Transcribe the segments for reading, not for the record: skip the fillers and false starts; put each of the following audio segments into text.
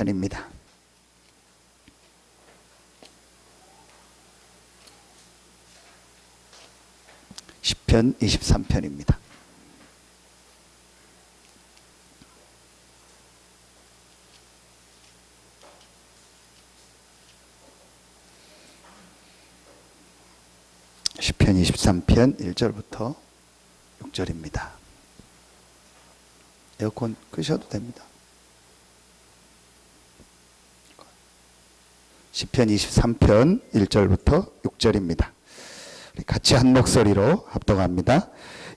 23편입니다. 시편 23편입니다. 시편 23편 1절부터 6절입니다. 에어컨 끄셔도 됩니다. 시편 23편 1절부터 6절입니다. 같이 한 목소리로 합독합니다.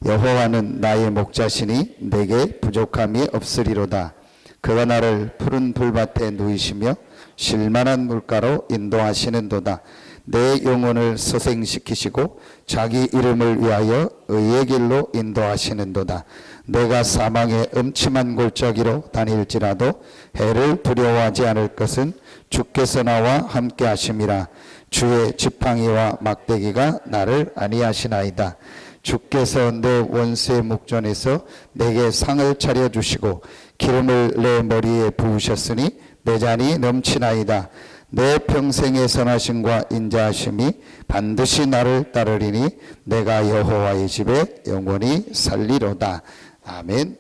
여호와는 나의 목자시니 내게 부족함이 없으리로다. 그가 나를 푸른 풀밭에 누이시며 쉴만한 물가로 인도하시는도다. 내 영혼을 소생시키시고 자기 이름을 위하여 의의 길로 인도하시는도다. 내가 사망의 음침한 골짜기로 다닐지라도 해를 두려워하지 않을 것은 주께서 나와 함께 하심이라. 주의 지팡이와 막대기가 나를 안위하시나이다. 주께서 내 원수의 목전에서 내게 상을 차려주시고 기름을 내 머리에 부으셨으니 내 잔이 넘치나이다. 내 평생의 선하심과 인자하심이 반드시 나를 따르리니 내가 여호와의 집에 영원히 살리로다. 아멘.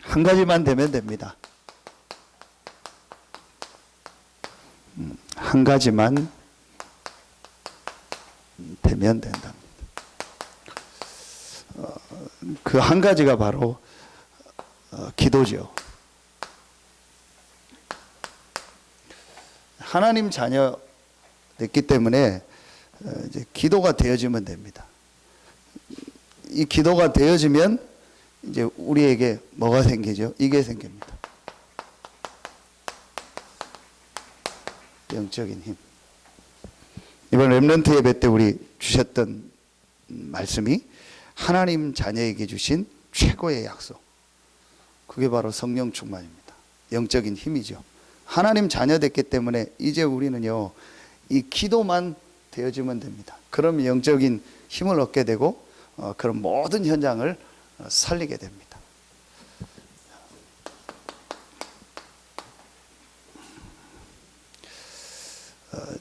한 가지만 되면 됩니다. 한 가지만 되면 된답니다. 그 한 가지가 바로 기도죠. 하나님 자녀 됐기 때문에 이제 기도가 되어지면 됩니다. 이 기도가 되어지면 이제 우리에게 뭐가 생기죠? 이게 생깁니다. 영적인 힘. 이번 렘넌트 예배 때 우리 주셨던 말씀이 하나님 자녀에게 주신 최고의 약속. 그게 바로 성령 충만입니다. 영적인 힘이죠. 하나님 자녀 됐기 때문에 이제 우리는요, 이 기도만 되어지면 됩니다. 그럼 영적인 힘을 얻게 되고 그런 모든 현장을 살리게 됩니다.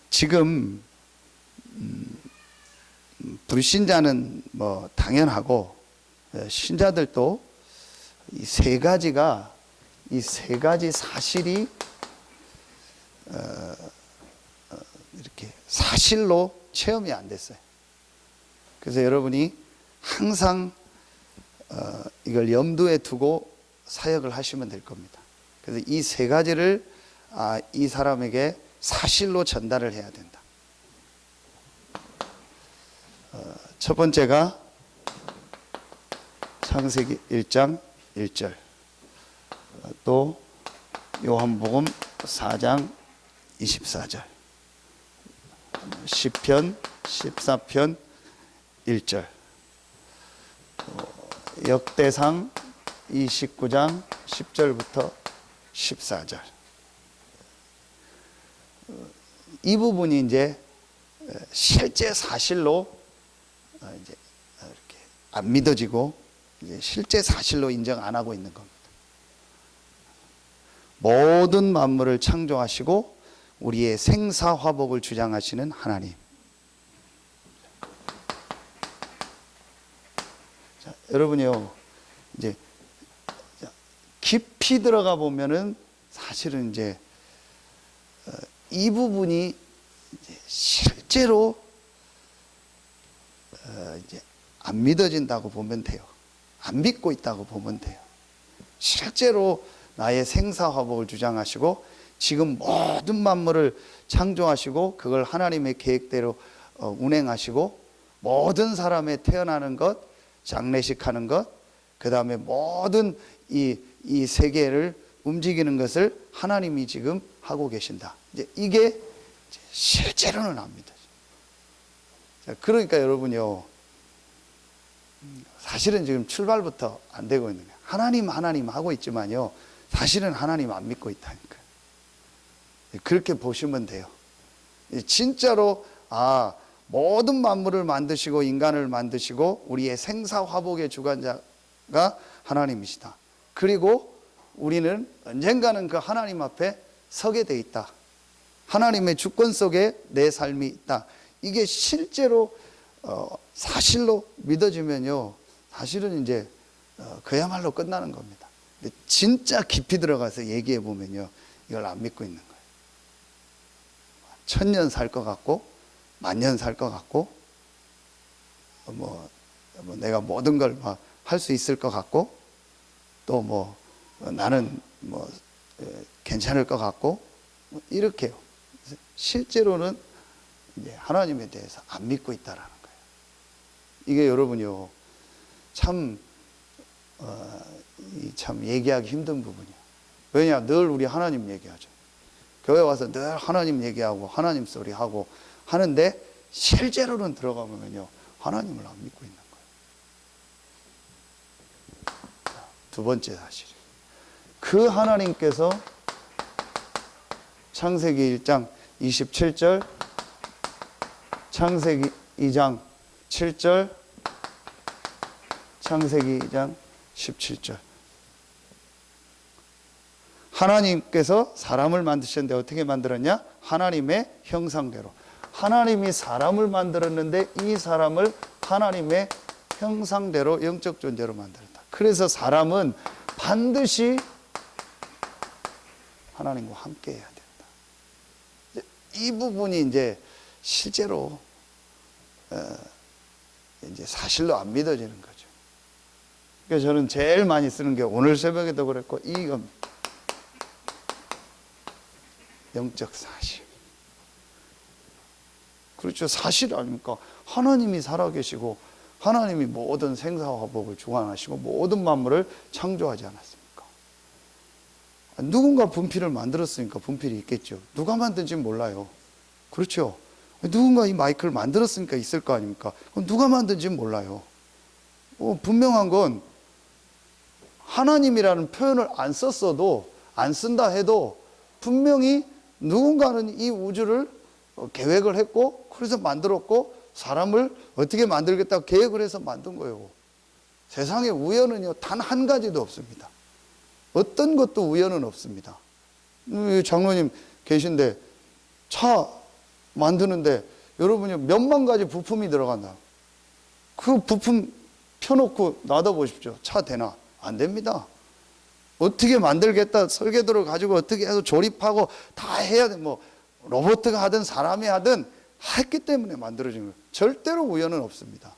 지금 불신자는 뭐 당연하고 신자들도 이 세 가지 사실이 이렇게 사실로 체험이 안 됐어요. 그래서 여러분이 항상 이걸 염두에 두고 사역을 하시면 될 겁니다. 그래서 이 세 가지를 이 사람에게 사실로 전달을 해야 된다. 첫 번째가 창세기 1장 1절, 또 요한복음 4장 24절, 시편 14편 1절, 역대상 29장 10절부터 14절. 이 부분이 이제 실제 사실로 이제 이렇게 안 믿어지고 이제 실제 사실로 인정 안 하고 있는 겁니다. 모든 만물을 창조하시고 우리의 생사화복을 주장하시는 하나님. 자, 여러분이요, 이제 깊이 들어가 보면은 사실은 이제 이 부분이 이제 실제로 이제 안 믿어진다고 보면 돼요. 안 믿고 있다고 보면 돼요. 실제로 나의 생사화복을 주장하시고 지금 모든 만물을 창조하시고 그걸 하나님의 계획대로 운행하시고 모든 사람의 태어나는 것, 장례식하는 것, 그 다음에 모든 이 세계를 움직이는 것을 하나님이 지금 하고 계신다. 이제 이게 실제로는 안 믿어요. 그러니까 여러분요, 사실은 지금 출발부터 안 되고 있는 거예요. 하나님 하고 있지만요, 사실은 하나님 안 믿고 있다니까요. 그렇게 보시면 돼요. 진짜로 모든 만물을 만드시고 인간을 만드시고 우리의 생사화복의 주관자가 하나님이시다. 그리고 우리는 언젠가는 그 하나님 앞에 서게 돼 있다. 하나님의 주권 속에 내 삶이 있다. 이게 실제로 사실로 믿어지면요, 사실은 이제 그야말로 끝나는 겁니다. 근데 진짜 깊이 들어가서 얘기해 보면요, 이걸 안 믿고 있는 거예요. 1000년 살 것 같고, 만년 살 것 같고, 내가 모든 걸 할 수 있을 것 같고, 또 나는 괜찮을 것 같고, 이렇게요. 실제로는 이제 하나님에 대해서 안 믿고 있다라는 거예요. 이게 여러분요, 참 얘기하기 힘든 부분이에요. 왜냐, 늘 우리 하나님 얘기하죠. 교회 와서 늘 하나님 얘기하고 하나님 소리 하고 하는데 실제로는 들어가면요, 하나님을 안 믿고 있는 거예요. 두 번째 사실, 그 하나님께서 창세기 1장 27절, 창세기 2장 7절, 창세기 2장 17절. 하나님께서 사람을 만드셨는데 어떻게 만들었냐? 하나님의 형상대로. 하나님이 사람을 만들었는데 이 사람을 하나님의 형상대로, 영적 존재로 만들었다. 그래서 사람은 반드시 하나님과 함께 해야 된다. 이 부분이 이제 실제로 이제 사실로 안 믿어지는 거죠. 그래서 저는 제일 많이 쓰는 게 오늘 새벽에도 그랬고 이겁니다. 영적 사실. 그렇죠. 사실 아닙니까? 하나님이 살아계시고 하나님이 모든 생사화복을 주관하시고 모든 만물을 창조하지 않았습니까? 누군가 분필을 만들었으니까 분필이 있겠죠. 누가 만든지 몰라요. 그렇죠. 누군가 이 마이크를 만들었으니까 있을 거 아닙니까? 그럼 누가 만든지 몰라요. 분명한 건 하나님이라는 표현을 안 썼어도, 안 쓴다 해도 분명히 누군가는 이 우주를 계획을 했고, 그래서 만들었고, 사람을 어떻게 만들겠다고 계획을 해서 만든 거예요. 세상에 우연은요, 단 한 가지도 없습니다. 어떤 것도 우연은 없습니다. 장로님 계신데 차 만드는데 여러분이 몇만 가지 부품이 들어간다. 그 부품 펴놓고 놔둬보십시오. 차 되나? 안 됩니다. 어떻게 만들겠다, 설계도를 가지고 어떻게 해서 조립하고 다 해야 돼. 로봇가 하든 사람이 하든 했기 때문에 만들어진 거예요. 절대로 우연은 없습니다.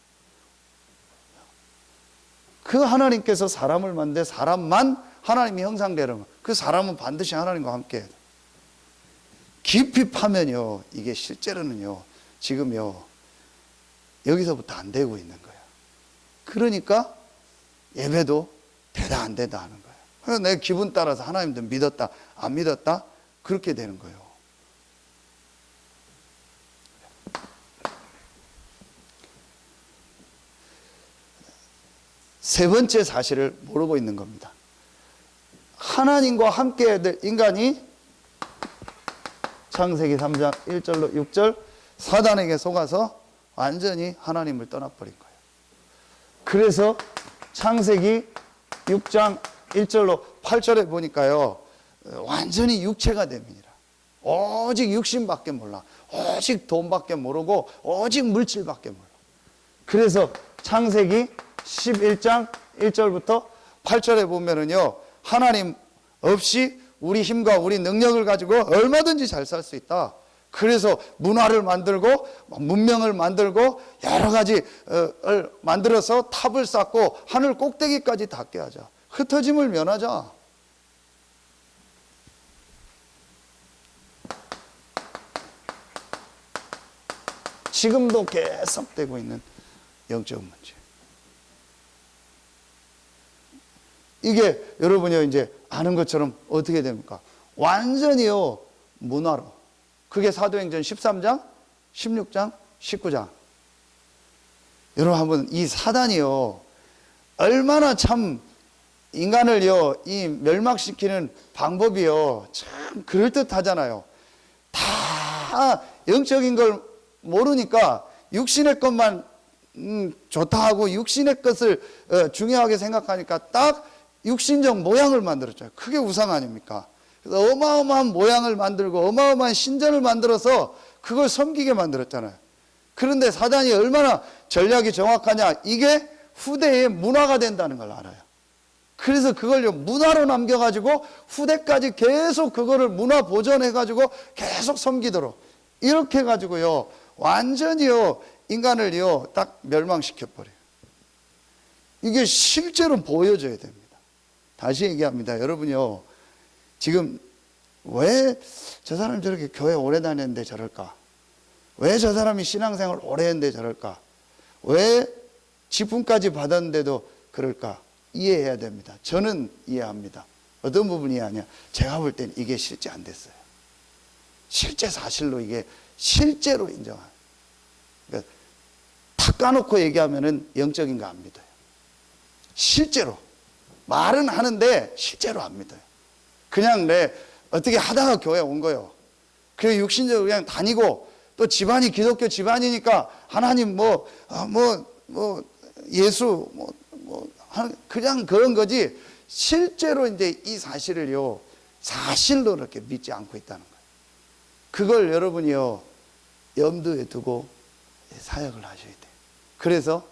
그 하나님께서 사람을 만드는데 사람만 하나님의 형상대로, 그 사람은 반드시 하나님과 함께 해야 돼요. 깊이 파면요, 이게 실제로는요, 지금요, 여기서부터 안 되고 있는 거예요. 그러니까 예배도 되다 안 되다 하는 거예요. 그래서 내 기분 따라서 하나님도 믿었다, 안 믿었다, 그렇게 되는 거예요. 세 번째 사실을 모르고 있는 겁니다. 하나님과 함께 해야 될 인간이 창세기 3장 1절로 6절 사단에게 속아서 완전히 하나님을 떠나버린 거예요. 그래서 창세기 6장 1절로 8절에 보니까요, 완전히 육체가 됩니다. 오직 육신밖에 몰라. 오직 돈밖에 모르고 오직 물질밖에 몰라. 그래서 창세기 11장 1절부터 8절에 보면은요, 하나님 없이 우리 힘과 우리 능력을 가지고 얼마든지 잘 살 수 있다. 그래서 문화를 만들고 문명을 만들고 여러 가지를 만들어서 탑을 쌓고 하늘 꼭대기까지 닿게 하자. 흩어짐을 면하자. 지금도 계속되고 있는 영적 문제. 이게 여러분이 이제 아는 것처럼 어떻게 됩니까? 완전히요, 문화로. 그게 사도행전 13장, 16장, 19장. 여러분 한번 이 사단이요, 얼마나 참 인간을요, 이 멸망시키는 방법이요, 참 그럴듯하잖아요. 다 영적인 걸 모르니까 육신의 것만 좋다 하고 육신의 것을 중요하게 생각하니까 딱 육신적 모양을 만들었잖아요. 그게 우상 아닙니까? 그래서 어마어마한 모양을 만들고 어마어마한 신전을 만들어서 그걸 섬기게 만들었잖아요. 그런데 사단이 얼마나 전략이 정확하냐, 이게 후대의 문화가 된다는 걸 알아요. 그래서 그걸 문화로 남겨가지고 후대까지 계속 그거를 문화 보존해가지고 계속 섬기도록 이렇게 해가지고요 완전히요 인간을요 딱 멸망시켜버려요. 이게 실제로 보여져야 됩니다. 다시 얘기합니다. 여러분요, 지금 왜 저 사람 저렇게 교회 오래 다녔는데 저럴까? 왜 저 사람이 신앙생활 오래 했는데 저럴까? 왜 직분까지 받았는데도 그럴까? 이해해야 됩니다. 저는 이해합니다. 어떤 부분이 이해하냐? 제가 볼 땐 이게 실제 안 됐어요. 실제 사실로 이게 실제로 인정한. 그러니까 탁 까놓고 얘기하면은 영적인 거 안 믿어요. 실제로 말은 하는데 실제로 안 믿어요. 그냥 내 어떻게 하다가 교회 온 거예요. 그래 육신적으로 그냥 다니고 또 집안이 기독교 집안이니까 하나님 예수 그냥 그런 거지 실제로 이제 이 사실을요 사실로 이렇게 믿지 않고 있다는 거예요. 그걸 여러분이요 염두에 두고 사역을 하셔야 돼요. 그래서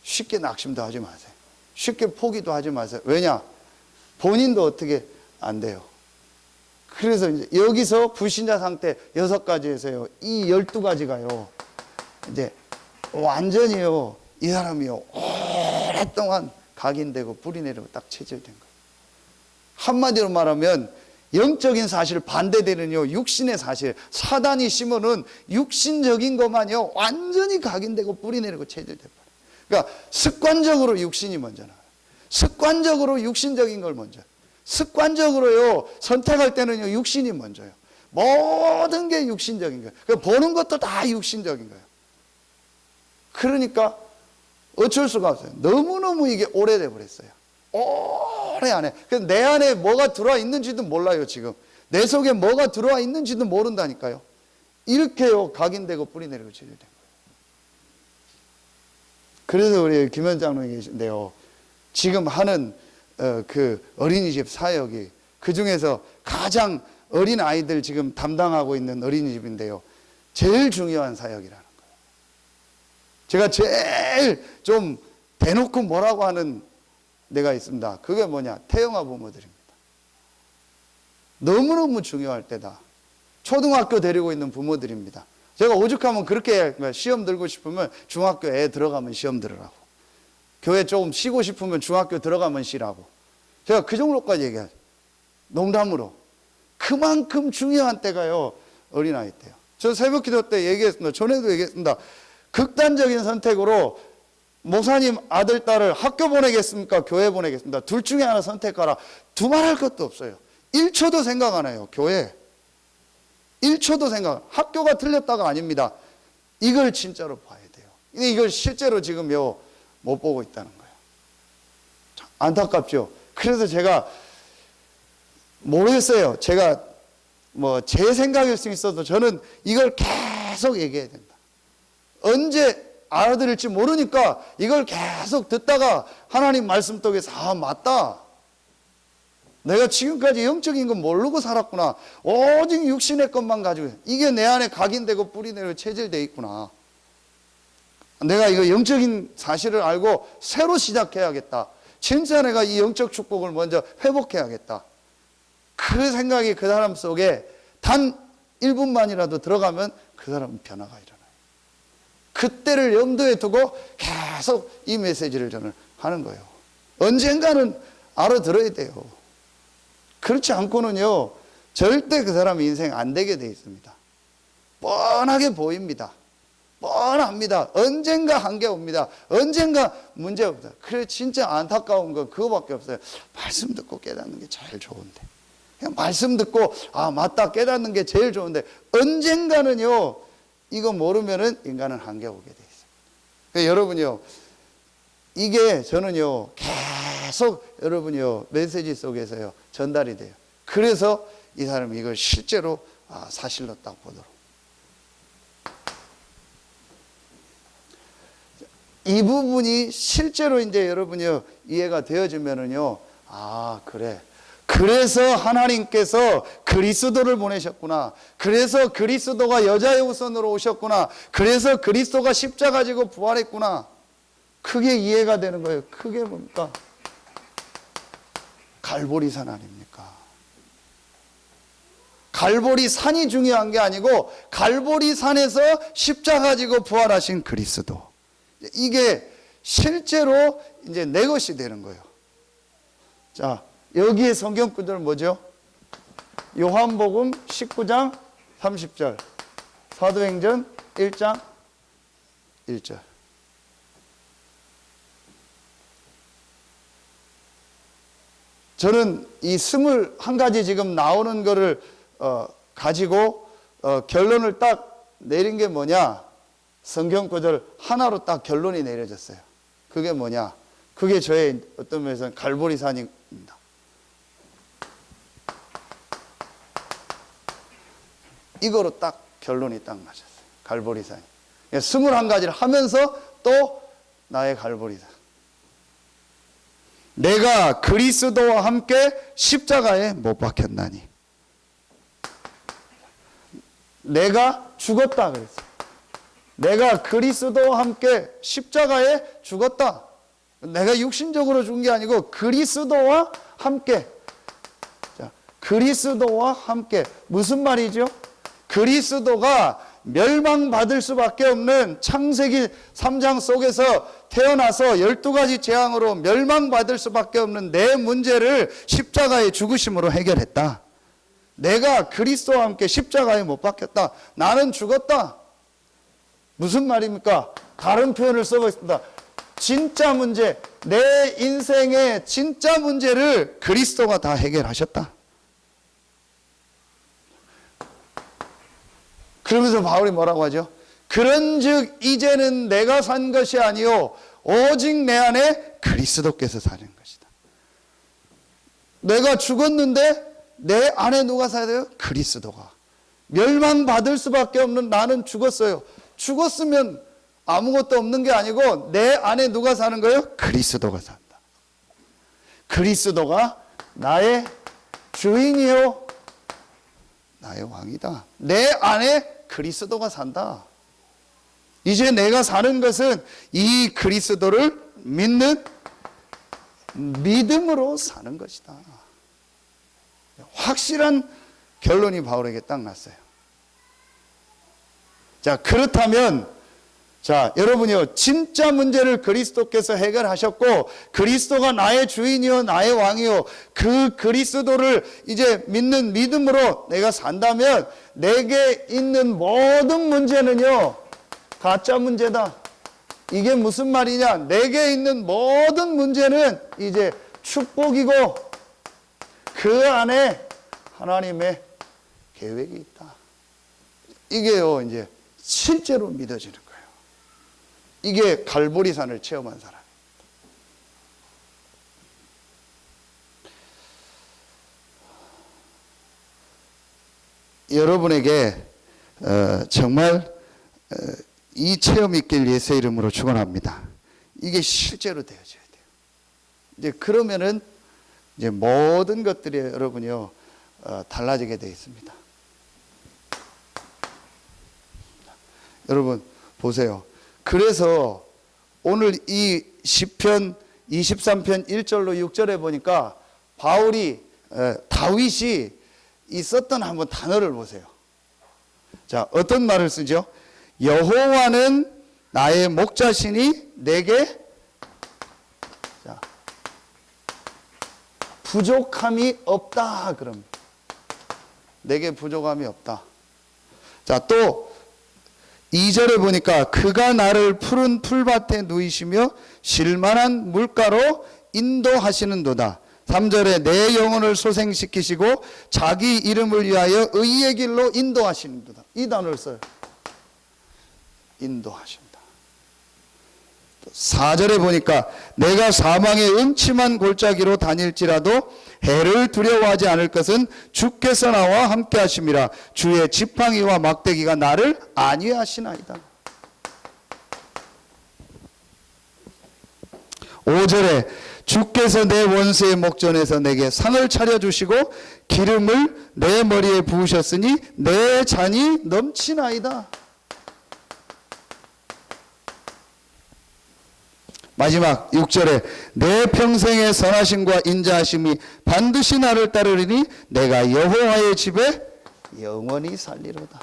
쉽게 낙심도 하지 마세요. 쉽게 포기도 하지 마세요. 왜냐? 본인도 어떻게 안 돼요. 그래서 이제 여기서 불신자 상태 6가지에서요 이 12가지가요 이제 완전히요 이 사람이요 오랫동안 각인되고 뿌리내리고 딱 체질된 거예요. 한마디로 말하면 영적인 사실 반대되는요 육신의 사실, 사단이 심어놓은 육신적인 것만요 완전히 각인되고 뿌리내리고 체질돼 버려요. 그러니까 습관적으로 육신이 먼저 나와요. 습관적으로 육신적인 걸 먼저, 습관적으로요 선택할 때는요 육신이 먼저요. 모든 게 육신적인 거예요. 그러니까 보는 것도 다 육신적인 거예요. 그러니까 어쩔 수가 없어요. 너무너무 이게 오래돼 버렸어요. 오래 안에. 그래서 내 안에 뭐가 들어와 있는지도 몰라요. 지금 내 속에 뭐가 들어와 있는지도 모른다니까요. 이렇게요 각인되고 뿌리내리고 치료된 거예요. 그래서 우리 김현 장로님 계신데요, 지금 하는 그 어린이집 사역이 그 중에서 가장 어린 아이들 지금 담당하고 있는 어린이집인데요, 제일 중요한 사역이라는 거예요. 제가 제일 좀 대놓고 뭐라고 하는 데가 있습니다. 그게 뭐냐? 태영아 부모들입니다. 너무너무 중요할 때다. 초등학교 데리고 있는 부모들입니다. 제가 오죽하면 그렇게 시험 들고 싶으면 중학교 애 들어가면 시험 들으라고, 교회 조금 쉬고 싶으면 중학교 들어가면 쉬라고, 제가 그 정도까지 얘기하죠. 농담으로. 그만큼 중요한 때가요 어린아이 때요. 저 새벽기도 때 얘기했습니다. 전에도 얘기했습니다. 극단적인 선택으로 목사님 아들 딸을 학교 보내겠습니까? 교회 보내겠습니다. 둘 중에 하나 선택하라. 두말할 것도 없어요. 1초도 생각 안 해요. 교회 1초도 생각. 학교가 틀렸다가 아닙니다. 이걸 진짜로 봐야 돼요. 이걸 실제로 지금요 못 보고 있다는 거예요. 안타깝죠. 그래서 제가 모르겠어요. 제가 제 생각일 수 있어도 저는 이걸 계속 얘기해야 된다. 언제 알아들을지 모르니까 이걸 계속 듣다가 하나님 말씀 속에서 맞다. 내가 지금까지 영적인 건 모르고 살았구나. 오직 육신의 것만 가지고 이게 내 안에 각인되고 뿌리내리고 체질되어 있구나. 내가 이거 영적인 사실을 알고 새로 시작해야겠다. 진짜 내가 이 영적 축복을 먼저 회복해야겠다. 그 생각이 그 사람 속에 단 1분만이라도 들어가면 그 사람은 변화가 일어나요. 그때를 염두에 두고 계속 이 메시지를 저는 하는 거예요. 언젠가는 알아들어야 돼요. 그렇지 않고는요 절대 그 사람의 인생 안 되게 돼 있습니다. 뻔하게 보입니다. 뻔합니다. 언젠가 한계 옵니다. 언젠가 문제 없다. 그래 진짜 안타까운 건 그거밖에 없어요. 말씀 듣고 깨닫는 게 제일 좋은데, 그냥 말씀 듣고 맞다 깨닫는 게 제일 좋은데 언젠가는요 이거 모르면은 인간은 한계 오게 돼 있어요. 그러니까 여러분요 이게 저는요 계속 여러분요 메시지 속에서요 전달이 돼요. 그래서 이 사람이 이걸 실제로 사실로 딱 보도록. 이 부분이 실제로 이제 여러분이요 이해가 되어지면은요 그래 그래서 하나님께서 그리스도를 보내셨구나. 그래서 그리스도가 여자의 후손으로 오셨구나. 그래서 그리스도가 십자가 지고 부활했구나. 그게 이해가 되는 거예요. 그게 뭡니까? 갈보리산 아닙니까? 갈보리산이 중요한 게 아니고 갈보리산에서 십자가 지고 부활하신 그리스도. 이게 실제로 이제 내 것이 되는 거예요. 자, 여기에 성경 구절 뭐죠? 요한복음 19장 30절, 사도행전 1장 1절. 저는 이 21가지 지금 나오는 거를 가지고 결론을 딱 내린 게 뭐냐? 성경 구절 하나로 딱 결론이 내려졌어요. 그게 뭐냐? 그게 저의 어떤 면에서는 갈보리산입니다. 이거로 딱 결론이 딱 나셨어요. 갈보리산이. 21가지를 하면서 또 나의 갈보리산. 내가 그리스도와 함께 십자가에 못 박혔나니. 내가 죽었다 그랬어요. 내가 그리스도와 함께 십자가에 죽었다. 내가 육신적으로 죽은 게 아니고 그리스도와 함께. 자, 그리스도와 함께. 무슨 말이죠? 그리스도가 멸망받을 수밖에 없는 창세기 3장 속에서 태어나서 12가지 재앙으로 멸망받을 수밖에 없는 내 문제를 십자가의 죽으심으로 해결했다. 내가 그리스도와 함께 십자가에 못 박혔다. 나는 죽었다. 무슨 말입니까? 다른 표현을 써보겠습니다. 진짜 문제, 내 인생의 진짜 문제를 그리스도가 다 해결하셨다. 그러면서 바울이 뭐라고 하죠? 그런즉 이제는 내가 산 것이 아니요 오직 내 안에 그리스도께서 사는 것이다. 내가 죽었는데 내 안에 누가 살아야 돼요? 그리스도가. 멸망받을 수밖에 없는 나는 죽었어요. 죽었으면 아무것도 없는 게 아니고 내 안에 누가 사는 거예요? 그리스도가 산다. 그리스도가 나의 주인이요 나의 왕이다. 내 안에 그리스도가 산다. 이제 내가 사는 것은 이 그리스도를 믿는 믿음으로 사는 것이다. 확실한 결론이 바울에게 딱 났어요. 자, 그렇다면 자, 여러분이요, 진짜 문제를 그리스도께서 해결하셨고 그리스도가 나의 주인이요 나의 왕이요 그 그리스도를 이제 믿는 믿음으로 내가 산다면 내게 있는 모든 문제는요 가짜 문제다. 이게 무슨 말이냐? 내게 있는 모든 문제는 이제 축복이고 그 안에 하나님의 계획이 있다. 이게요 이제 실제로 믿어지는 거예요. 이게 갈보리산을 체험한 사람. 여러분에게 정말 이 체험이 있길 예수의 이름으로 축원합니다. 이게 실제로 되어져야 돼요. 이제 그러면은 이제 모든 것들이 여러분이요 달라지게 되어 있습니다. 여러분 보세요. 그래서 오늘 이 시편 23편 1절로 6절에 보니까 바울이 다윗이 이 썼던 한번 단어를 보세요. 자, 어떤 말을 쓰죠? 여호와는 나의 목자시니 내게 자, 부족함이 없다. 그럼 내게 부족함이 없다. 자, 또 2절에 보니까 그가 나를 푸른 풀밭에 누이시며 쉴만한 물가로 인도하시는도다. 3절에 내 영혼을 소생시키시고 자기 이름을 위하여 의의 길로 인도하시는도다. 이 단어를 써요. 인도하신다. 4절에 보니까 내가 사망의 음침한 골짜기로 다닐지라도 해를 두려워하지 않을 것은 주께서 나와 함께 하심이라. 주의 지팡이와 막대기가 나를 안위하시나이다. 5절에 주께서 내 원수의 목전에서 내게 상을 차려주시고 기름을 내 머리에 부으셨으니 내 잔이 넘치나이다. 마지막 6절에 내 평생의 선하심과 인자하심이 반드시 나를 따르리니 내가 여호와의 집에 영원히 살리로다.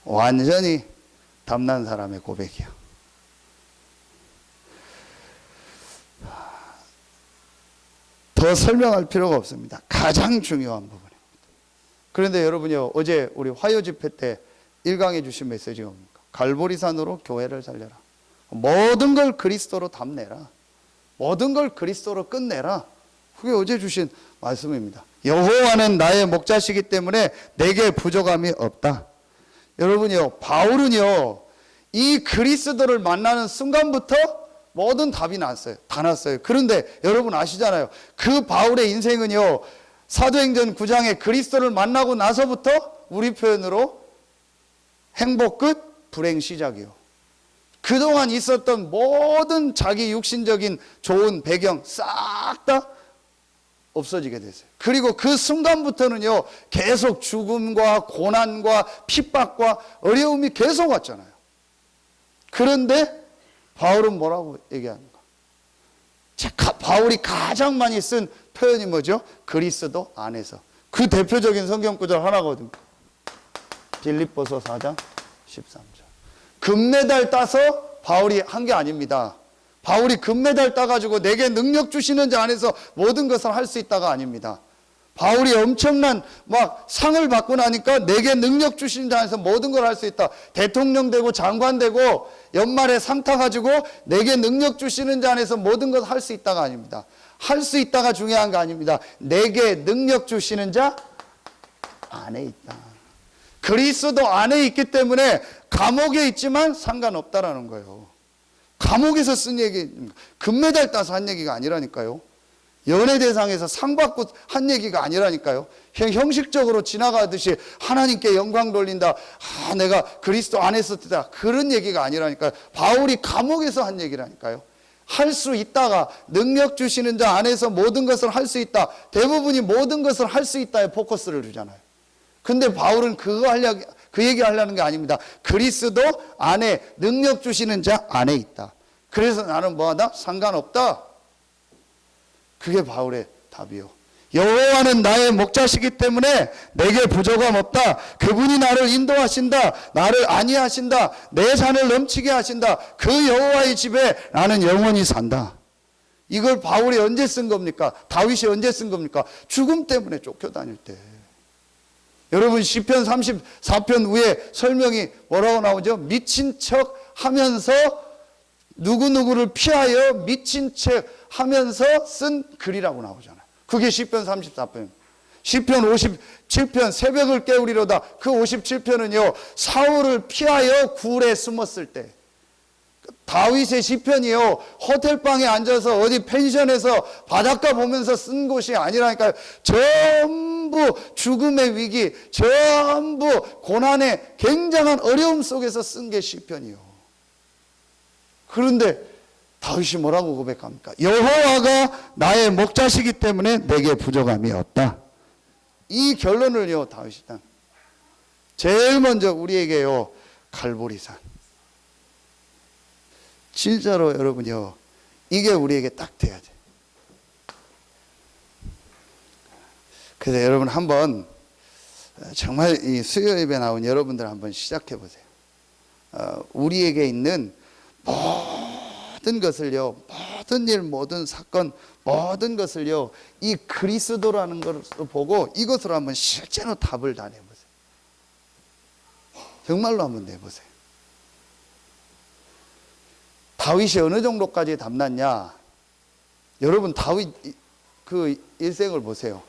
완전히 담난 사람의 고백이야. 더 설명할 필요가 없습니다. 가장 중요한 부분입니다. 그런데 여러분요, 어제 우리 화요 집회 때 1강해 주신 메시지가 뭡니까? 갈보리산으로 교회를 살려라. 모든 걸 그리스도로 담내라. 모든 걸 그리스도로 끝내라. 그게 어제 주신 말씀입니다. 여호와는 나의 목자시기 때문에 내게 부족함이 없다. 여러분요, 바울은요, 이 그리스도를 만나는 순간부터 모든 답이 났어요. 다 났어요. 그런데 여러분 아시잖아요. 그 바울의 인생은요, 사도행전 9장에 그리스도를 만나고 나서부터 우리 표현으로 행복 끝, 불행 시작이요. 그동안 있었던 모든 자기 육신적인 좋은 배경 싹 다 없어지게 됐어요. 그리고 그 순간부터는요, 계속 죽음과 고난과 핍박과 어려움이 계속 왔잖아요. 그런데 바울은 뭐라고 얘기하는가? 바울이 가장 많이 쓴 표현이 뭐죠? 그리스도 안에서. 그 대표적인 성경 구절 하나거든요. 빌립보서 4장 13절. 금메달 따서 바울이 한 게 아닙니다. 바울이 금메달 따가지고 내게 능력 주시는 자 안에서 모든 것을 할 수 있다가 아닙니다. 바울이 엄청난 막 상을 받고 나니까 내게 능력 주시는 자 안에서 모든 걸 할 수 있다. 대통령 되고 장관 되고 연말에 상 타가지고 내게 능력 주시는 자 안에서 모든 걸 할 수 있다가 아닙니다. 할 수 있다가 중요한 거 아닙니다. 내게 능력 주시는 자 안에 있다. 그리스도 안에 있기 때문에 감옥에 있지만 상관없다라는 거예요. 감옥에서 쓴 얘기, 금메달 따서 한 얘기가 아니라니까요. 연예대상에서 상 받고 한 얘기가 아니라니까요. 형식적으로 지나가듯이 하나님께 영광 돌린다. 내가 그리스도 안에서 뜨다. 그런 얘기가 아니라니까요. 바울이 감옥에서 한 얘기라니까요. 할 수 있다가 능력 주시는 자 안에서 모든 것을 할 수 있다. 대부분이 모든 것을 할 수 있다에 포커스를 두잖아요. 근데 바울은 그 얘기 하려는 게 아닙니다. 그리스도 안에 능력 주시는 자 안에 있다. 그래서 나는 뭐하다? 상관없다. 그게 바울의 답이요. 여호와는 나의 목자시기 때문에 내게 부족함 없다. 그분이 나를 인도하신다. 나를 안위하신다. 내 잔을 넘치게 하신다. 그 여호와의 집에 나는 영원히 산다. 이걸 바울이 언제 쓴 겁니까? 다윗이 언제 쓴 겁니까? 죽음 때문에 쫓겨다닐 때. 여러분 시편 34편 위에 설명이 뭐라고 나오죠? 미친 척 하면서 누구누구를 피하여 미친 척 하면서 쓴 글이라고 나오잖아요. 그게 시편 34편. 시편 57편 새벽을 깨우리로다. 그 57편은요 사울을 피하여 굴에 숨었을 때, 다윗의 시편이요 호텔방에 앉아서 어디 펜션에서 바닷가 보면서 쓴 것이 아니라니까요. 전부 죽음의 위기, 전부 고난의 굉장한 어려움 속에서 쓴 게 시편이요. 그런데 다윗이 뭐라고 고백합니까? 여호와가 나의 목자시기 때문에 내게 부족함이 없다. 이 결론을요 다윗이 딱 제일 먼저 우리에게요 갈보리산. 진짜로 여러분요 이게 우리에게 딱 돼야 돼. 그래서 여러분 한번 정말 이 수요 예배 나온 여러분들 한번 시작해 보세요. 우리에게 있는 모든 것을요, 모든 일, 모든 사건, 모든 것을요 이 그리스도라는 것을 보고 이것으로 한번 실제로 답을 다 내보세요. 정말로 한번 내보세요. 다윗이 어느 정도까지 담났냐? 여러분 다윗 그 일생을 보세요.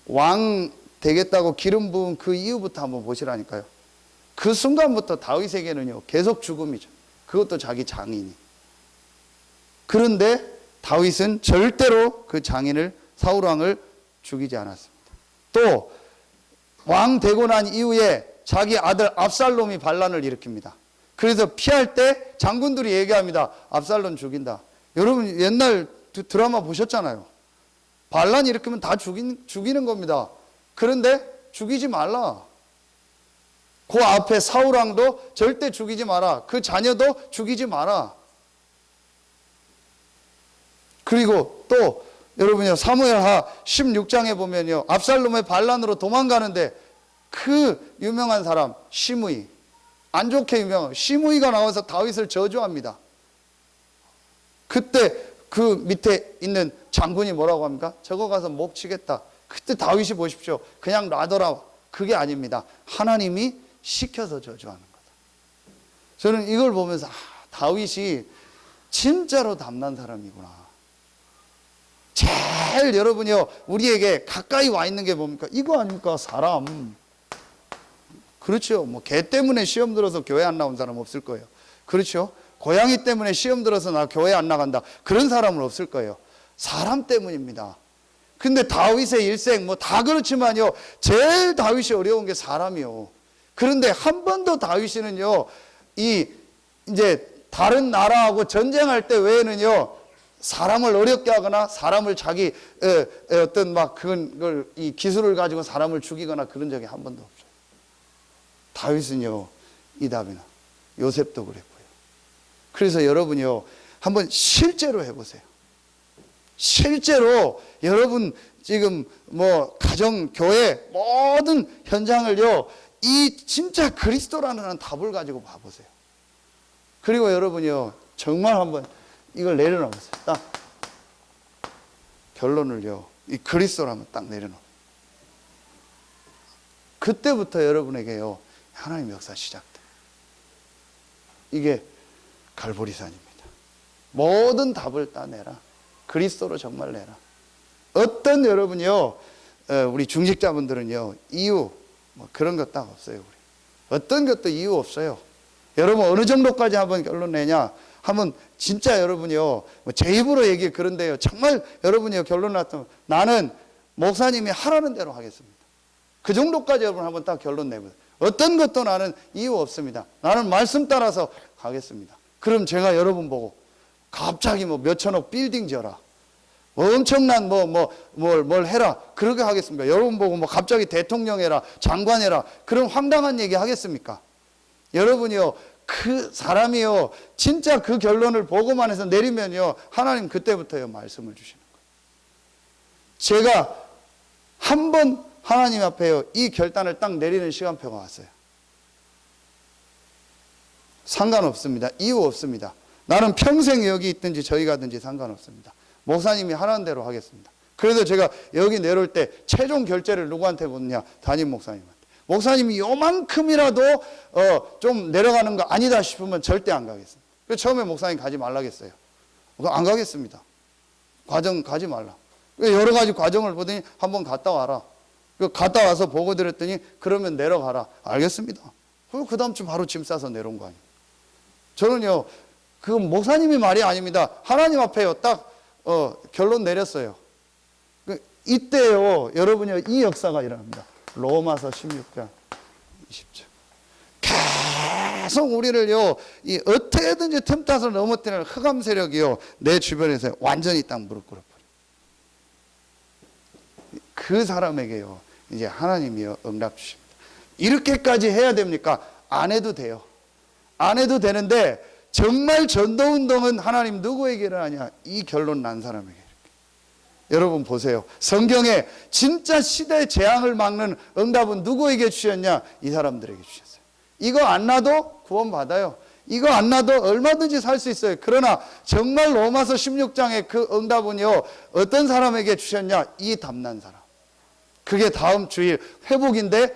왕 되겠다고 기름 부은 그 이후부터 한번 보시라니까요. 그 순간부터 다윗에게는요 계속 죽음이죠. 그것도 자기 장인이. 그런데 다윗은 절대로 그 장인을 사울 왕을 죽이지 않았습니다. 또 왕 되고 난 이후에 자기 아들 압살롬이 반란을 일으킵니다. 그래서 피할 때 장군들이 얘기합니다. 압살롬 죽인다. 여러분 옛날 드라마 보셨잖아요. 반란이 일으키면 다 죽이는 겁니다. 그런데 죽이지 말라. 그 앞에 사울왕도 절대 죽이지 마라. 그 자녀도 죽이지 마라. 그리고 또 여러분요, 사무엘하 16장에 보면요, 압살롬의 반란으로 도망가는데 그 유명한 사람 시므이, 안 좋게 유명한 시므이가 나와서 다윗을 저주합니다. 그때 그 밑에 있는 장군이 뭐라고 합니까? 저거 가서 목 치겠다. 그때 다윗이 보십시오, 그냥 놔둬라. 그게 아닙니다. 하나님이 시켜서 저주하는 거다. 저는 이걸 보면서 다윗이 진짜로 담난 사람이구나. 제일 여러분이요, 우리에게 가까이 와 있는 게 뭡니까? 이거 아닙니까? 사람. 그렇죠. 뭐 개 때문에 시험 들어서 교회 안 나온 사람 없을 거예요. 그렇죠. 고양이 때문에 시험 들어서 나 교회 안 나간다, 그런 사람은 없을 거예요. 사람 때문입니다. 근데 다윗의 일생 뭐 다 그렇지만요, 제일 다윗이 어려운 게 사람이요. 그런데 한 번도 다윗이는요, 이제 다른 나라하고 전쟁할 때 외에는요, 사람을 어렵게 하거나 사람을 자기 어떤 막 그걸 이 기술을 가지고 사람을 죽이거나 그런 적이 한 번도 없어요. 다윗은요, 이다비나 요셉도 그랬고요. 그래서 여러분요, 한번 실제로 해보세요. 실제로 여러분 지금 뭐 가정, 교회 모든 현장을요, 이 진짜 그리스도라는 답을 가지고 봐보세요. 그리고 여러분요, 정말 한번 이걸 내려놔 보세요. 딱 결론을요, 이 그리스도라면 딱 내려놓아. 그때부터 여러분에게요, 하나님의 역사 시작돼. 이게 갈보리산입니다. 모든 답을 따내라. 그리스도로 정말 내라. 어떤 여러분이요, 우리 중직자분들은요, 이유 뭐 그런 것 딱 없어요. 우리 어떤 것도 이유 없어요. 여러분 어느 정도까지 한번 결론 내냐? 한번 진짜 여러분이요, 제 입으로 얘기 그런데요, 정말 여러분이요, 결론 났다면 나는 목사님이 하라는 대로 하겠습니다. 그 정도까지 여러분 한번 딱 결론 내보세요. 어떤 것도 나는 이유 없습니다. 나는 말씀 따라서 가겠습니다. 그럼 제가 여러분 보고 갑자기 뭐 몇천억 빌딩 지어라, 뭐 엄청난 뭘 해라, 그러게 하겠습니까? 여러분 보고 뭐 갑자기 대통령 해라, 장관 해라, 그런 황당한 얘기 하겠습니까? 여러분이요, 그 사람이요, 진짜 그 결론을 보고만 해서 내리면요, 하나님 그때부터요 말씀을 주시는 거예요. 제가 한 번 하나님 앞에요, 이 결단을 딱 내리는 시간표가 왔어요. 상관없습니다. 이유 없습니다. 나는 평생 여기 있든지 저희 가든지 상관없습니다. 목사님이 하라는 대로 하겠습니다. 그래서 제가 여기 내려올 때 최종 결제를 누구한테 묻냐? 담임 목사님한테. 목사님이 요만큼이라도 좀 내려가는 거 아니다 싶으면 절대 안 가겠습니다. 그래서 처음에 목사님 가지 말라겠어요. 안 가겠습니다. 과정 가지 말라. 여러 가지 과정을 보더니 한번 갔다 와라. 갔다 와서 보고 드렸더니 그러면 내려가라. 알겠습니다. 그리고 그 다음 주 바로 짐 싸서 내려온 거 아니에요. 저는요, 그건 목사님이 말이 아닙니다. 하나님 앞에요, 딱 결론 내렸어요. 이때요, 여러분이요, 이 역사가 일어납니다. 로마서 16장 20절. 계속 우리를요, 이 어떻게든지 틈tat을 넘어뜨리는 흑암 세력이요, 내 주변에서 완전히 딱 무릎 꿇어버려. 그 사람에게요, 이제 하나님이요, 응답 주십니다. 이렇게까지 해야 됩니까? 안 해도 돼요. 안 해도 되는데, 정말 전도운동은 하나님 누구에게 일어나냐? 이 결론 난 사람에게. 여러분 보세요. 성경에 진짜 시대의 재앙을 막는 응답은 누구에게 주셨냐? 이 사람들에게 주셨어요. 이거 안 놔도 구원받아요. 이거 안 놔도 얼마든지 살 수 있어요. 그러나 정말 로마서 16장의 그 응답은요, 어떤 사람에게 주셨냐? 이 담난 사람. 그게 다음 주일 회복인데,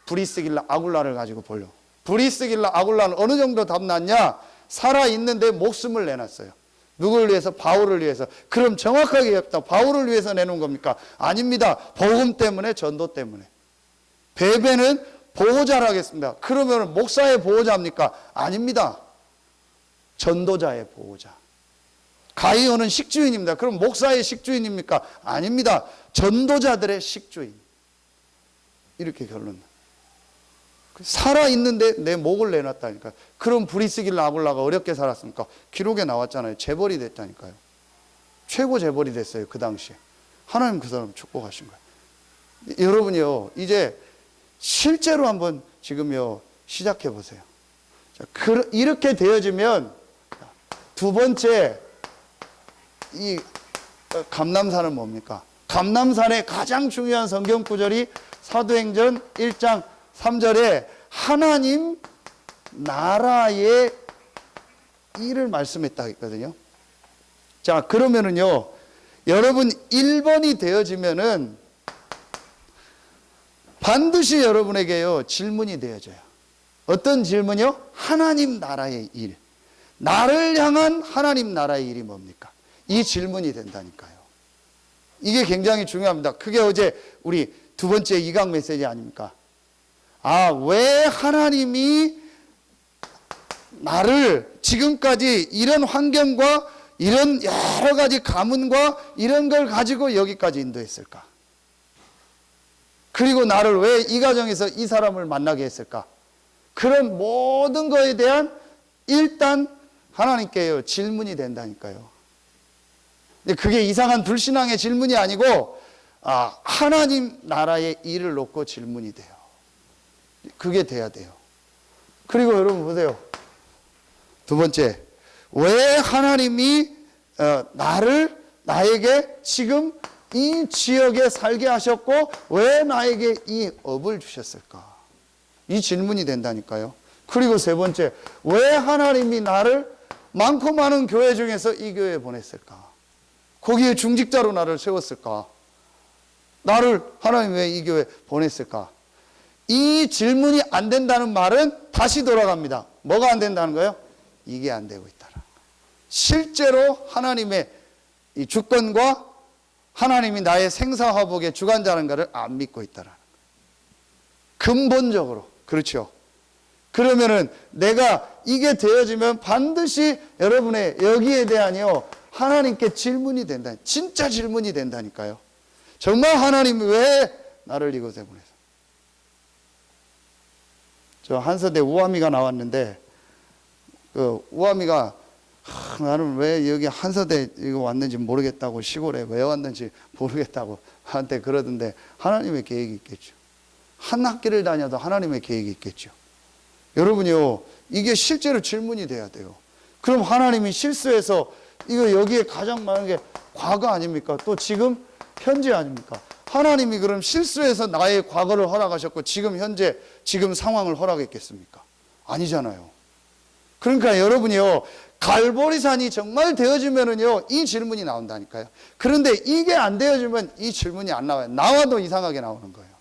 브리스길라 아굴라를 가지고 보려. 브리스길라 아굴라는 어느 정도 담났냐? 살아있는데 목숨을 내놨어요. 누구를 위해서? 바울을 위해서. 그럼 정확하게 했다. 바울을 위해서 내놓은 겁니까? 아닙니다. 복음 때문에, 전도 때문에. 베베는 보호자라 하겠습니다. 그러면 목사의 보호자입니까? 아닙니다. 전도자의 보호자. 가이오는 식주인입니다. 그럼 목사의 식주인입니까? 아닙니다. 전도자들의 식주인. 이렇게 결론. 살아있는데 내 목을 내놨다니까요. 그럼 브리스길 나불라가 어렵게 살았습니까? 기록에 나왔잖아요. 재벌이 됐다니까요. 최고 재벌이 됐어요. 그 당시에. 하나님 그 사람 축복하신 거예요. 여러분이요, 이제 실제로 한번 지금요 시작해 보세요. 자, 이렇게 되어지면 두 번째, 이 감람산은 뭡니까? 감람산의 가장 중요한 성경 구절이 사도행전 1장 3절에 하나님 나라의 일을 말씀했다 했거든요. 자, 그러면은요, 여러분 1번이 되어지면은 반드시 여러분에게요 질문이 되어져요. 어떤 질문이요? 하나님 나라의 일. 나를 향한 하나님 나라의 일이 뭡니까? 이 질문이 된다니까요. 이게 굉장히 중요합니다. 그게 어제 우리 두 번째 이강 메시지 아닙니까? 아, 왜 하나님이 나를 지금까지 이런 환경과 이런 여러 가지 가문과 이런 걸 가지고 여기까지 인도했을까? 그리고 나를 왜 이 가정에서 이 사람을 만나게 했을까? 그런 모든 거에 대한 일단 하나님께요 질문이 된다니까요. 근데 그게 이상한 불신앙의 질문이 아니고 하나님 나라의 일을 놓고 질문이 돼요. 그게 돼야 돼요. 그리고 여러분 보세요. 두 번째, 왜 하나님이 나에게 지금 이 지역에 살게 하셨고 왜 나에게 이 업을 주셨을까? 이 질문이 된다니까요. 그리고 세 번째, 왜 하나님이 나를 많고 많은 교회 중에서 이 교회에 보냈을까? 거기에 중직자로 나를 세웠을까? 나를 하나님 왜 이 교회에 보냈을까? 이 질문이 안 된다는 말은 다시 돌아갑니다. 뭐가 안 된다는 거예요? 이게 안 되고 있다라. 실제로 하나님의 이 주권과 하나님이 나의 생사화복의 주관자라는 것을 안 믿고 있다라. 근본적으로 그렇죠. 그러면은 내가 이게 되어지면 반드시 여러분의 여기에 대한요 하나님께 질문이 된다. 진짜 질문이 된다니까요. 정말 하나님이 왜 나를 이곳에 보내서? 저 한서대 우아미가 나왔는데 그 우아미가 나는 왜 여기 한서대 이거 왔는지 모르겠다고 시골에 왜 왔는지 모르겠다고 한테 그러던데 하나님의 계획이 있겠죠. 한 학기를 다녀도 하나님의 계획이 있겠죠. 여러분요 이게 실제로 질문이 돼야 돼요. 그럼 하나님이 실수해서 이거 여기에 가장 많은 게 과거 아닙니까? 또 지금 현재 아닙니까? 하나님이 그럼 실수해서 나의 과거를 허락하셨고 지금 현재 지금 상황을 허락했겠습니까? 아니잖아요. 그러니까 여러분이요 갈보리산이 정말 되어지면은요 이 질문이 나온다니까요. 그런데 이게 안 되어지면 이 질문이 안 나와요. 나와도 이상하게 나오는 거예요.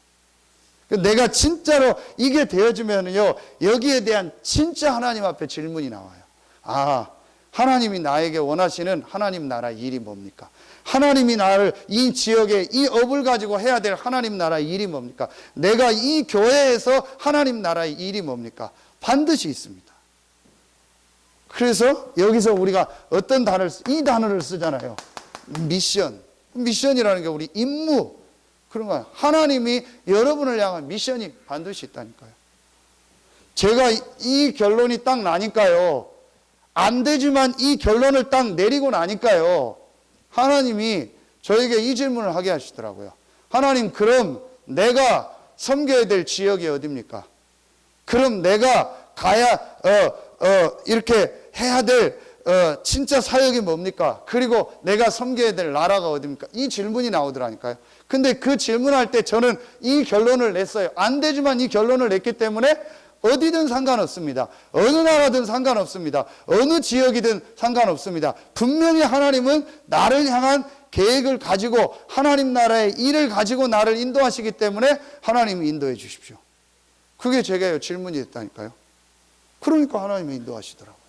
내가 진짜로 이게 되어지면은요 여기에 대한 진짜 하나님 앞에 질문이 나와요. 하나님이 나에게 원하시는 하나님 나라 일이 뭡니까? 하나님이 나를 이 지역에 이 업을 가지고 해야 될 하나님 나라의 일이 뭡니까? 내가 이 교회에서 하나님 나라의 일이 뭡니까? 반드시 있습니다. 그래서 여기서 우리가 어떤 단어를 이 단어를 쓰잖아요. 미션이라는 게 우리 임무 그런 거예요. 하나님이 여러분을 향한 미션이 반드시 있다니까요. 제가 이 결론이 딱 나니까요. 안 되지만 이 결론을 딱 내리고 나니까요. 하나님이 저에게 이 질문을 하게 하시더라고요. 하나님, 그럼 내가 섬겨야 될 지역이 어디입니까? 그럼 내가 가야 이렇게 해야 될 진짜 사역이 뭡니까? 그리고 내가 섬겨야 될 나라가 어디입니까? 이 질문이 나오더라니까요. 근데 그 질문할 때 저는 이 결론을 냈어요. 안 되지만 이 결론을 냈기 때문에 어디든 상관없습니다. 어느 나라든 상관없습니다. 어느 지역이든 상관없습니다. 분명히 하나님은 나를 향한 계획을 가지고 하나님 나라의 일을 가지고 나를 인도하시기 때문에 하나님이 인도해 주십시오. 그게 제가 질문이 됐다니까요. 그러니까 하나님이 인도하시더라고요.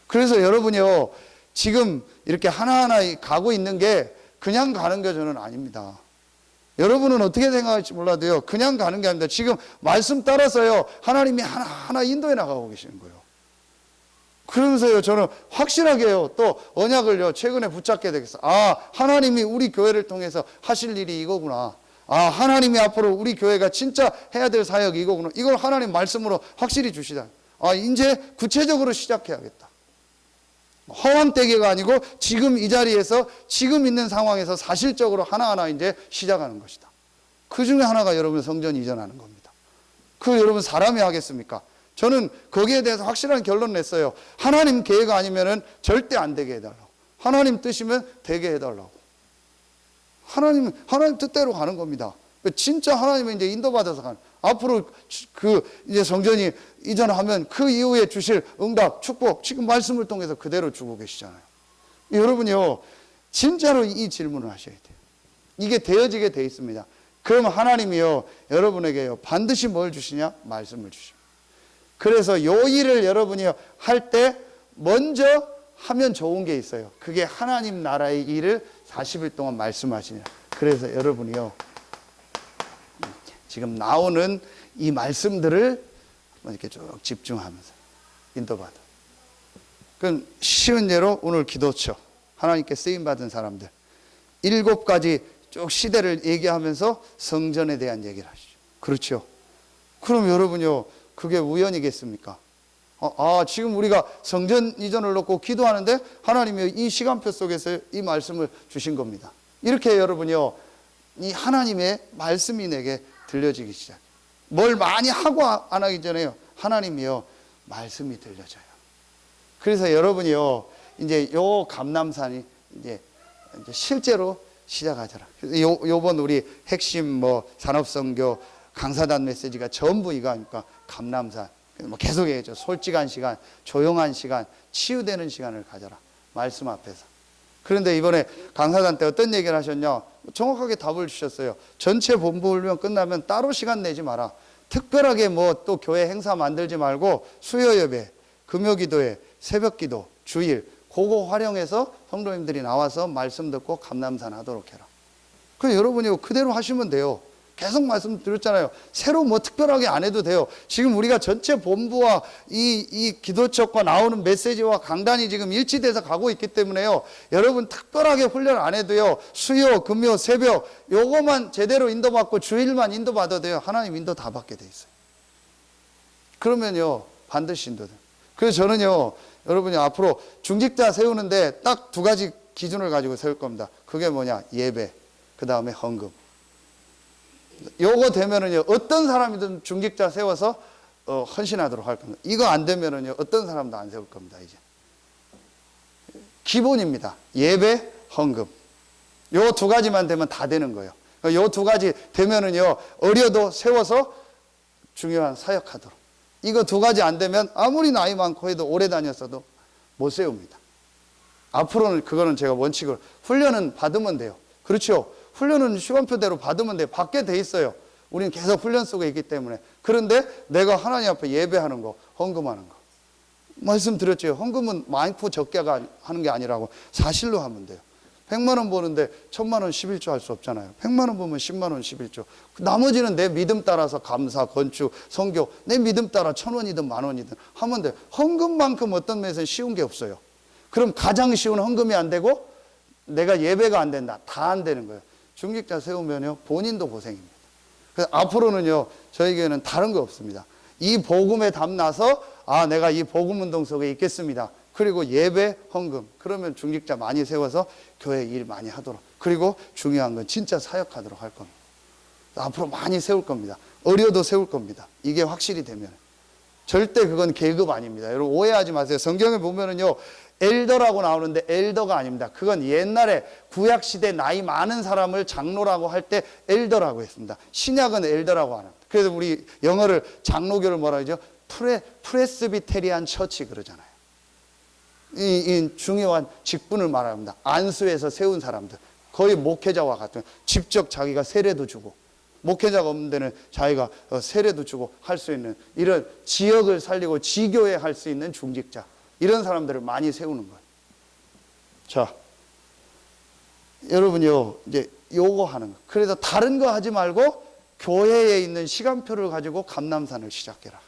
그래서 여러분이요 지금 이렇게 하나하나 가고 있는 게 그냥 가는 게 저는 아닙니다. 여러분은 어떻게 생각할지 몰라도요 그냥 가는 게 아닙니다. 지금 말씀 따라서요 하나님이 하나하나 인도해 나가고 계시는 거예요. 그러면서요 저는 확실하게요 또 언약을요 최근에 붙잡게 되겠어요. 하나님이 우리 교회를 통해서 하실 일이 이거구나. 하나님이 앞으로 우리 교회가 진짜 해야 될 사역이 이거구나. 이걸 하나님 말씀으로 확실히 주시다. 이제 구체적으로 시작해야겠다. 허황되게가 아니고 지금 이 자리에서 지금 있는 상황에서 사실적으로 하나하나 이제 시작하는 것이다. 그 중에 하나가 여러분 성전 이전하는 겁니다. 그 여러분 사람이 하겠습니까? 저는 거기에 대해서 확실한 결론을 냈어요. 하나님 계획 아니면은 절대 안 되게 해달라고. 하나님 뜻이면 되게 해달라고. 하나님 뜻대로 가는 겁니다. 진짜 하나님은 이제 인도받아서 가는. 앞으로 이제 성전이 이전하면 그 이후에 주실 응답, 축복, 지금 말씀을 통해서 그대로 주고 계시잖아요. 여러분요, 진짜로 이 질문을 하셔야 돼요. 이게 되어지게 돼 있습니다. 그럼 하나님이요, 여러분에게요, 반드시 뭘 주시냐? 말씀을 주십니다. 그래서 요 일을 여러분이 할 때 먼저 하면 좋은 게 있어요. 그게 하나님 나라의 일을 40일 동안 말씀하시냐. 그래서 여러분이요, 지금 나오는 이 말씀들을 이렇게 쭉 집중하면서 인도받아. 그럼 쉬운 예로 오늘 기도처, 하나님께 쓰임받은 사람들 7가지 쭉 시대를 얘기하면서 성전에 대한 얘기를 하시죠. 그렇죠. 그럼 여러분요, 그게 우연이겠습니까? 지금 우리가 성전 이전을 놓고 기도하는데 하나님이 이 시간표 속에서 이 말씀을 주신 겁니다. 이렇게 여러분요, 이 하나님의 말씀이 내게 들려지기 시작해요. 뭘 많이 하고 안 하기 전에요, 하나님이요, 말씀이 들려져요. 그래서 여러분이요, 이제 요 감람산이 이제 실제로 시작하더라. 요번 우리 핵심 산업선교 강사단 메시지가 전부 이거 아닙니까? 감람산. 계속 얘기했죠. 솔직한 시간, 조용한 시간, 치유되는 시간을 가져라. 말씀 앞에서. 그런데 이번에 강사단 때 어떤 얘기를 하셨냐? 정확하게 답을 주셨어요. 전체 본부 훈련 끝나면 따로 시간 내지 마라. 특별하게 또 교회 행사 만들지 말고 수요 예배, 금요 기도회, 새벽 기도, 주일, 그거 활용해서 성도님들이 나와서 말씀 듣고 감람산 하도록 해라. 그럼 여러분이 그대로 하시면 돼요. 계속 말씀드렸잖아요. 새로 특별하게 안 해도 돼요. 지금 우리가 전체 본부와 이 기도책과 나오는 메시지와 강단이 지금 일치돼서 가고 있기 때문에요. 여러분 특별하게 훈련 안 해도요. 수요, 금요, 새벽 요거만 제대로 인도받고 주일만 인도받아도 돼요. 하나님 인도 다 받게 돼 있어요. 그러면요, 반드시 인도돼요. 그래서 저는요, 여러분이 앞으로 중직자 세우는데 딱 2가지 기준을 가지고 세울 겁니다. 그게 뭐냐? 예배, 그 다음에 헌금. 요거 되면은요, 어떤 사람이든 중직자 세워서 헌신하도록 할 겁니다. 이거 안 되면은요, 어떤 사람도 안 세울 겁니다. 이제 기본입니다. 예배, 헌금. 요 2가지만 되면 다 되는 거예요. 요 2가지 되면은요, 어려도 세워서 중요한 사역하도록. 이거 2가지 안 되면 아무리 나이 많고 해도 오래 다녔어도 못 세웁니다. 앞으로는 그거는 제가 원칙으로 훈련은 받으면 돼요. 그렇죠? 훈련은 시간표대로 받으면 돼요. 받게 돼 있어요. 우리는 계속 훈련 속에 있기 때문에. 그런데 내가 하나님 앞에 예배하는 거, 헌금하는 거. 말씀드렸죠. 헌금은 많고 적게 하는 게 아니라고 사실로 하면 돼요. 100만 원 버는데 1000만 원 11조 할 수 없잖아요. 100만 원 버면 10만 원 11조. 나머지는 내 믿음 따라서 감사, 건축, 선교, 내 믿음 따라 1000원이든 10,000원이든 하면 돼요. 헌금만큼 어떤 면에서는 쉬운 게 없어요. 그럼 가장 쉬운 헌금이 안 되고 내가 예배가 안 된다. 다 안 되는 거예요. 중직자 세우면요, 본인도 고생입니다. 그래서 앞으로는요, 저에게는 다른 거 없습니다. 이 복음에 담나서 내가 이 복음 운동 속에 있겠습니다. 그리고 예배, 헌금. 그러면 중직자 많이 세워서 교회 일 많이 하도록. 그리고 중요한 건 진짜 사역하도록 할 겁니다. 앞으로 많이 세울 겁니다. 어려도 세울 겁니다. 이게 확실히 되면. 절대 그건 계급 아닙니다. 여러분 오해하지 마세요. 성경에 보면은요, 엘더라고 나오는데 엘더가 아닙니다. 그건 옛날에 구약시대 나이 많은 사람을 장로라고 할 때 엘더라고 했습니다. 신약은 엘더라고 안 합니다. 그래서 우리 영어를 장로교를 뭐라 하죠? 프레스비테리안 처치 그러잖아요. 이 중요한 직분을 말합니다. 안수에서 세운 사람들. 거의 목회자와 같은, 직접 자기가 세례도 주고, 목회자가 없는 데는 자기가 세례도 주고 할 수 있는, 이런 지역을 살리고 지교회 할 수 있는 중직자, 이런 사람들을 많이 세우는 거예요. 자, 여러분요, 이제 요거 하는 거. 그래서 다른 거 하지 말고 교회에 있는 시간표를 가지고 감람산을 시작해라.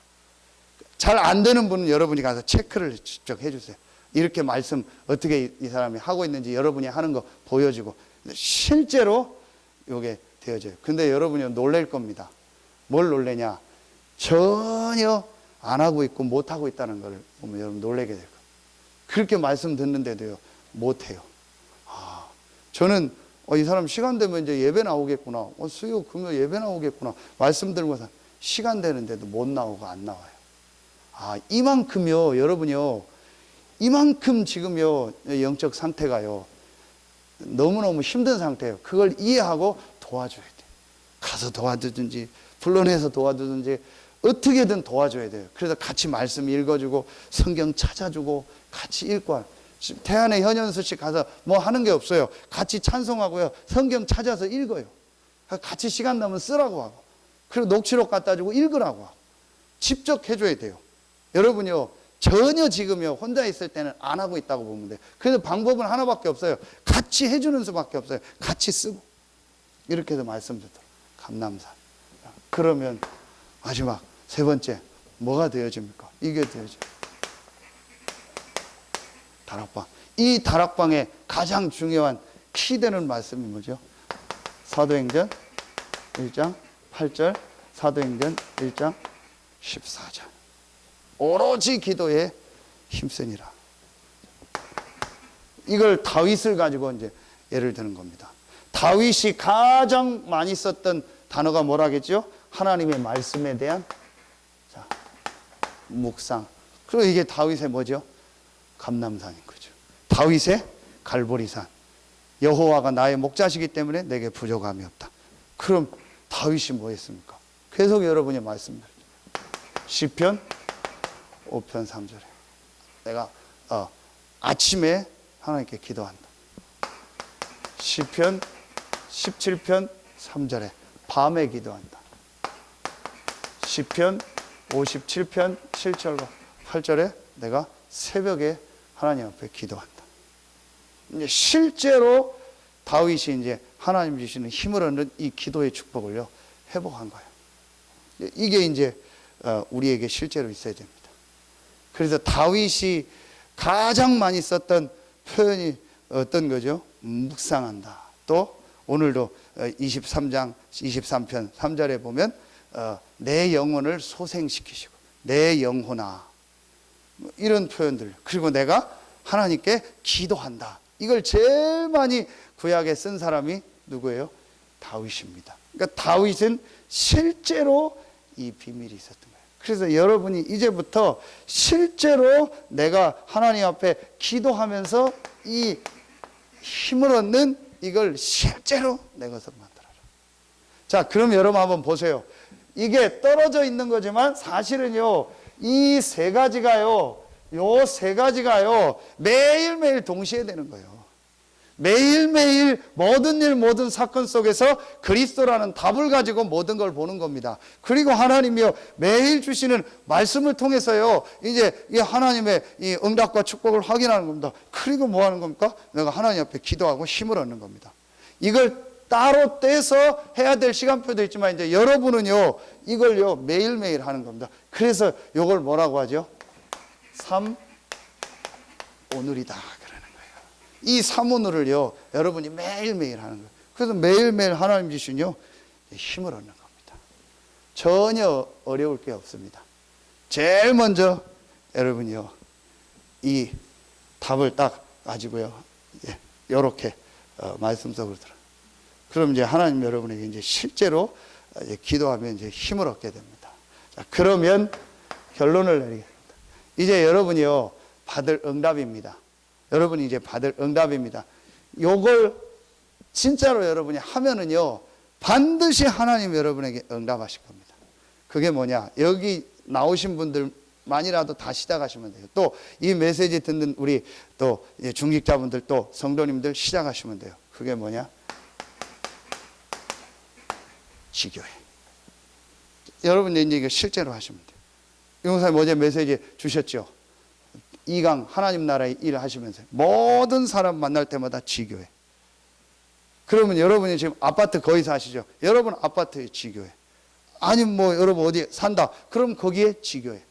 잘 안 되는 분은 여러분이 가서 체크를 직접 해주세요. 이렇게 말씀 어떻게 이 사람이 하고 있는지 여러분이 하는 거 보여주고, 실제로 요게 되어져요. 근데 여러분이 놀랄 겁니다. 뭘 놀래냐? 전혀 안 하고 있고 못 하고 있다는 걸 보면 여러분 놀라게 될 거예요. 그렇게 말씀 듣는데도요 못 해요. 아, 저는 이 사람 시간 되면 이제 예배 나오겠구나. 수요 금요 예배 나오겠구나. 말씀 들고서 시간 되는데도 못 나오고 안 나와요. 아, 이만큼요 여러분요, 이만큼 지금요 영적 상태가요 너무너무 힘든 상태예요. 그걸 이해하고 도와줘야 돼요. 가서 도와주든지 불러내서 도와주든지 어떻게든 도와줘야 돼요. 그래서 같이 말씀 읽어주고 성경 찾아주고 같이 읽고. 태안의 현현수 씨 가서 뭐 하는 게 없어요. 같이 찬송하고요, 성경 찾아서 읽어요. 같이 시간 나면 쓰라고 하고, 그리고 녹취록 갖다 주고 읽으라고 하고 직접 해줘야 돼요. 여러분요 전혀 지금요 혼자 있을 때는 안 하고 있다고 보면 돼요. 그래서 방법은 하나밖에 없어요. 같이 해주는 수밖에 없어요. 같이 쓰고. 이렇게 해서 말씀 듣도록. 감남산. 그러면 마지막 세 번째 뭐가 되어집니까? 이게 되어져요. 다락방. 이 다락방의 가장 중요한 키되는 말씀이 뭐죠? 사도행전 1장 8절, 사도행전 1장 14절. 오로지 기도에 힘쓰니라. 이걸 다윗을 가지고 이제 예를 드는 겁니다. 다윗이 가장 많이 썼던 단어가 뭐라겠죠? 하나님의 말씀에 대한 묵상. 그리고 이게 다윗의 뭐죠? 감람산인 거죠. 다윗의 갈보리산. 여호와가 나의 목자시기 때문에 내게 부족함이 없다. 그럼 다윗이 뭐 했습니까? 계속 여러분이 말씀드렸죠. 시편 5편 3절에 내가 아침에 하나님께 기도한다. 시편 17편 3절에 밤에 기도한다. 시편 57편 7절과 8절에 내가 새벽에 하나님 앞에 기도한다. 이제 실제로 다윗이 이제 하나님 주시는 힘을 얻는 이 기도의 축복을요 회복한 거예요. 이게 이제 우리에게 실제로 있어야 됩니다. 그래서 다윗이 가장 많이 썼던 표현이 어떤 거죠? 묵상한다. 또 오늘도 23장 23편 3절에 보면 내 영혼을 소생시키시고 내 영혼아, 이런 표현들. 그리고 내가 하나님께 기도한다. 이걸 제일 많이 구약에 쓴 사람이 누구예요? 다윗입니다. 그러니까 다윗은 실제로 이 비밀이 있었던 거예요. 그래서 여러분이 이제부터 실제로 내가 하나님 앞에 기도하면서 이 힘을 얻는 이걸 실제로 내 것으로 만들어라. 자, 그럼 여러분 한번 보세요. 이게 떨어져 있는 거지만 사실은요 이 세 가지가요, 요 세 가지가요 매일매일 동시에 되는 거예요. 매일매일 모든 일 모든 사건 속에서 그리스도라는 답을 가지고 모든 걸 보는 겁니다. 그리고 하나님이요 매일 주시는 말씀을 통해서요 이제 이 하나님의 이 응답과 축복을 확인하는 겁니다. 그리고 뭐 하는 겁니까? 내가 하나님 앞에 기도하고 힘을 얻는 겁니다. 이걸 따로 떼서 해야 될 시간표도 있지만 이제 여러분은요 이걸요 매일매일 하는 겁니다. 그래서 이걸 뭐라고 하죠? 3 오늘이다 그러는 거예요. 이 3 오늘을요 여러분이 매일매일 하는 거예요. 그래서 매일매일 하나님 주시는요 힘을 얻는 겁니다. 전혀 어려울 게 없습니다. 제일 먼저 여러분이요 이 답을 딱 가지고요 이렇게 말씀 속으로 들어. 그럼 이제 하나님 여러분에게 이제 실제로 이제 기도하면 이제 힘을 얻게 됩니다. 자, 그러면 결론을 내리겠습니다. 이제 여러분이요 받을 응답입니다. 여러분이 이제 받을 응답입니다. 요걸 진짜로 여러분이 하면은요 반드시 하나님 여러분에게 응답하실 겁니다. 그게 뭐냐? 여기 나오신 분들만이라도 다 시작하시면 돼요. 또 이 메시지 듣는 우리 또 중직자분들 또 성도님들 시작하시면 돼요. 그게 뭐냐? 지교회. 여러분 이제 이거 실제로 하시면 돼요. 용사님 어제 메시지 주셨죠? 2강 하나님 나라의 일 하시면서 모든 사람 만날 때마다 지교회. 그러면 여러분이 지금 아파트 거기 사시죠? 여러분 아파트에 지교회. 아니면 뭐 여러분 어디 산다. 그럼 거기에 지교회.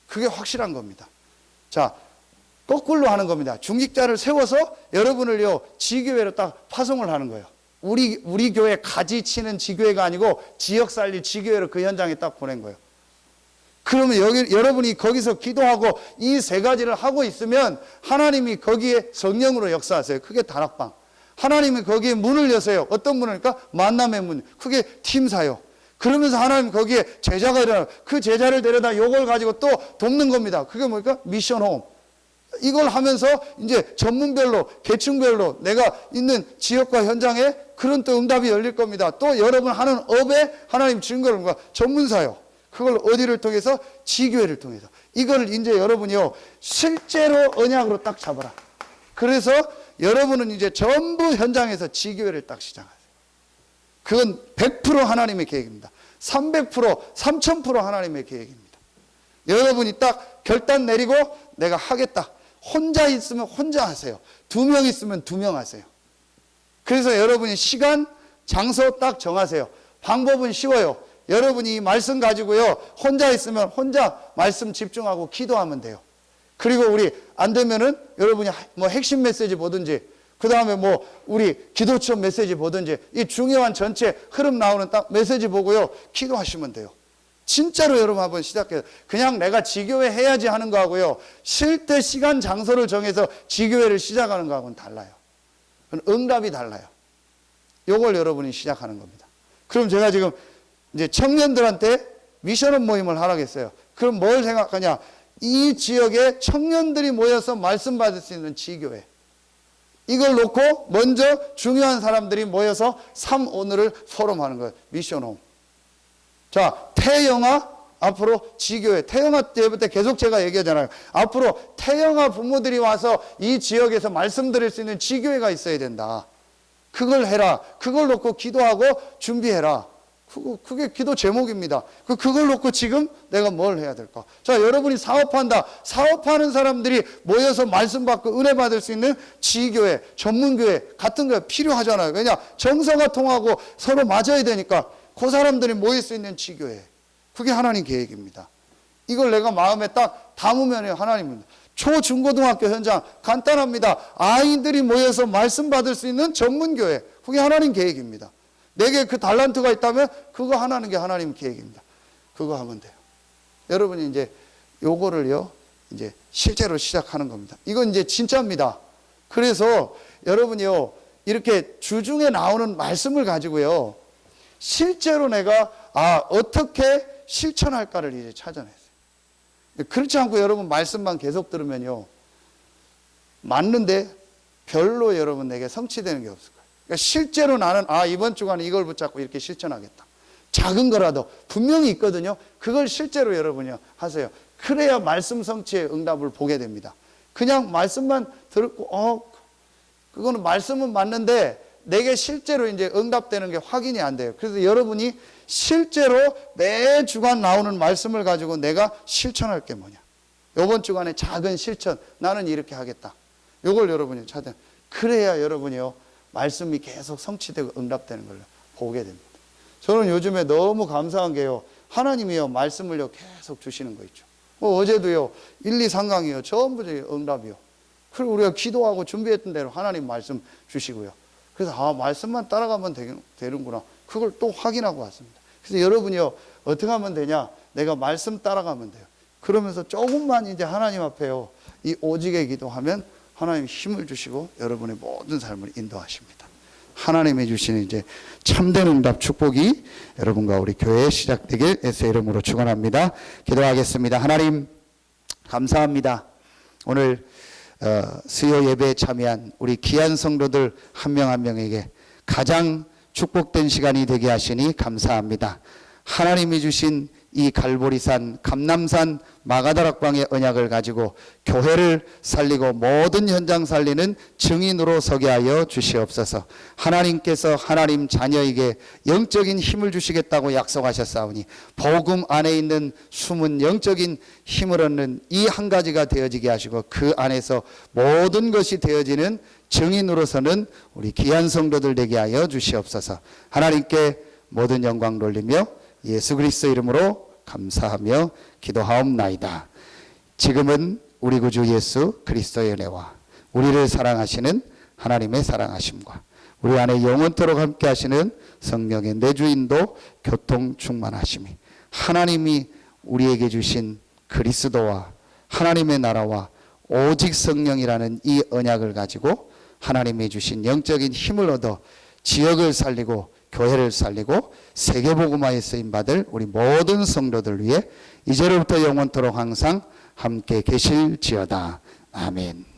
그게 확실한 겁니다. 자, 거꾸로 하는 겁니다. 중직자를 세워서 여러분을요 지교회로 딱 파송을 하는 거예요. 우리 교회 가지 치는 지교회가 아니고 지역 살릴 지교회로 그 현장에 딱 보낸 거예요. 그러면 여러분이 거기서 기도하고 이 세 가지를 하고 있으면 하나님이 거기에 성령으로 역사하세요. 그게 다락방. 하나님이 거기에 문을 여세요. 어떤 문을까? 만남의 문. 그게 팀사요. 그러면서 하나님 거기에 제자가 일어나요. 그 제자를 데려다 요걸 가지고 또 돕는 겁니다. 그게 뭘까? 미션홈. 이걸 하면서 이제 전문별로, 계층별로 내가 있는 지역과 현장에 그런 또 응답이 열릴 겁니다. 또 여러분 하는 업에 하나님 증거를 뭔가 전문사요. 그걸 어디를 통해서? 지교회를 통해서. 이걸 이제 여러분이요, 실제로 언약으로 딱 잡아라. 그래서 여러분은 이제 전부 현장에서 지교회를 딱 시작하세요. 그건 100% 하나님의 계획입니다. 300%, 3000% 하나님의 계획입니다. 여러분이 딱 결단 내리고 내가 하겠다. 혼자 있으면 혼자 하세요. 2명 있으면 2명 하세요. 그래서 여러분이 시간, 장소 딱 정하세요. 방법은 쉬워요. 여러분이 이 말씀 가지고요, 혼자 있으면 혼자 말씀 집중하고 기도하면 돼요. 그리고 우리 안 되면은 여러분이 뭐 핵심 메시지 보든지, 그 다음에 뭐 우리 기도처 메시지 보든지, 이 중요한 전체 흐름 나오는 딱 메시지 보고요, 기도하시면 돼요. 진짜로 여러분 한번 시작해요. 그냥 내가 지교회 해야지 하는 거하고요, 쉴 때 시간 장소를 정해서 지교회를 시작하는 거하고는 달라요. 응답이 달라요. 요걸 여러분이 시작하는 겁니다. 그럼 제가 지금 이제 청년들한테 미션업 모임을 하라겠어요. 그럼 뭘 생각하냐? 이 지역에 청년들이 모여서 말씀 받을 수 있는 지교회. 이걸 놓고 먼저 중요한 사람들이 모여서 3오늘을 포럼하는 거예요. 미션홈. 자, 태영아 앞으로 지교회. 태영아 때부터 계속 제가 얘기하잖아요. 앞으로 태영아 부모들이 와서 이 지역에서 말씀 드릴 수 있는 지교회가 있어야 된다. 그걸 해라. 그걸 놓고 기도하고 준비해라. 그게 기도 제목입니다. 그걸 놓고 지금 내가 뭘 해야 될까? 자, 여러분이 사업한다. 사업하는 사람들이 모여서 말씀 받고 은혜 받을 수 있는 지교회, 전문교회 같은 거 필요하잖아요. 왜냐? 정서가 통하고 서로 맞아야 되니까 그 사람들이 모일 수 있는 지교회. 그게 하나님 계획입니다. 이걸 내가 마음에 딱 담으면 하나님입니다. 초, 중고등학교 현장 간단합니다. 아이들이 모여서 말씀 받을 수 있는 전문교회. 그게 하나님 계획입니다. 내게 그 달란트가 있다면 그거 하나는 게 하나님 계획입니다. 그거 하면 돼요. 여러분이 이제 요거를요, 이제 실제로 시작하는 겁니다. 이건 이제 진짜입니다. 그래서 여러분이요, 이렇게 주중에 나오는 말씀을 가지고요, 실제로 내가 어떻게 실천할까를 이제 찾아냈어요. 그렇지 않고 여러분 말씀만 계속 들으면요, 맞는데 별로 여러분 내게 성취되는 게 없을 거예요. 그러니까 실제로 나는 이번 주간에 이걸 붙잡고 이렇게 실천하겠다. 작은 거라도 분명히 있거든요. 그걸 실제로 여러분이 하세요. 그래야 말씀 성취의 응답을 보게 됩니다. 그냥 말씀만 듣고 그거는 말씀은 맞는데 내게 실제로 이제 응답되는 게 확인이 안 돼요. 그래서 여러분이 실제로 매 주간 나오는 말씀을 가지고 내가 실천할 게 뭐냐. 이번 주간에 작은 실천, 나는 이렇게 하겠다. 이걸 여러분이 찾아. 그래야 여러분이요, 말씀이 계속 성취되고 응답되는 걸 보게 됩니다. 저는 요즘에 너무 감사한 게요, 하나님이요, 말씀을요, 계속 주시는 거 있죠. 어제도요, 1, 2, 3강이요, 전부 응답이요. 그리고 우리가 기도하고 준비했던 대로 하나님 말씀 주시고요. 그래서 말씀만 따라가면 되는구나. 그걸 또 확인하고 왔습니다. 그래서 여러분이요, 어떻게 하면 되냐? 내가 말씀 따라가면 돼요. 그러면서 조금만 이제 하나님 앞에요, 이 오직의 기도하면 하나님 힘을 주시고 여러분의 모든 삶을 인도하십니다. 하나님이 주시는 이제 참된 응답 축복이 여러분과 우리 교회에 시작되길 예수의 이름으로 축원합니다. 기도하겠습니다. 하나님 감사합니다. 오늘 수요 예배에 참여한 우리 귀한 성도들 한 명 한 명에게 가장 축복된 시간이 되게 하시니 감사합니다. 하나님이 주신 이 갈보리산, 감남산, 마가다락방의 언약을 가지고 교회를 살리고 모든 현장 살리는 증인으로 서게 하여 주시옵소서. 하나님께서 하나님 자녀에게 영적인 힘을 주시겠다고 약속하셨사오니 복음 안에 있는 숨은 영적인 힘을 얻는 이 한 가지가 되어지게 하시고 그 안에서 모든 것이 되어지는 증인으로서는 우리 귀한 성도들 되게 하여 주시옵소서. 하나님께 모든 영광 돌리며 예수 그리스도 이름으로 감사하며 기도하옵나이다. 지금은 우리 구주 예수 그리스도의 은혜와 우리를 사랑하시는 하나님의 사랑하심과 우리 안에 영원토록 함께 하시는 성령의 내주인도 교통 충만하심이, 하나님이 우리에게 주신 그리스도와 하나님의 나라와 오직 성령이라는 이 언약을 가지고 하나님이 주신 영적인 힘을 얻어 지역을 살리고 교회를 살리고 세계복음화에 쓰임받을 우리 모든 성도들 위해 이제로부터 영원토록 항상 함께 계실지어다. 아멘.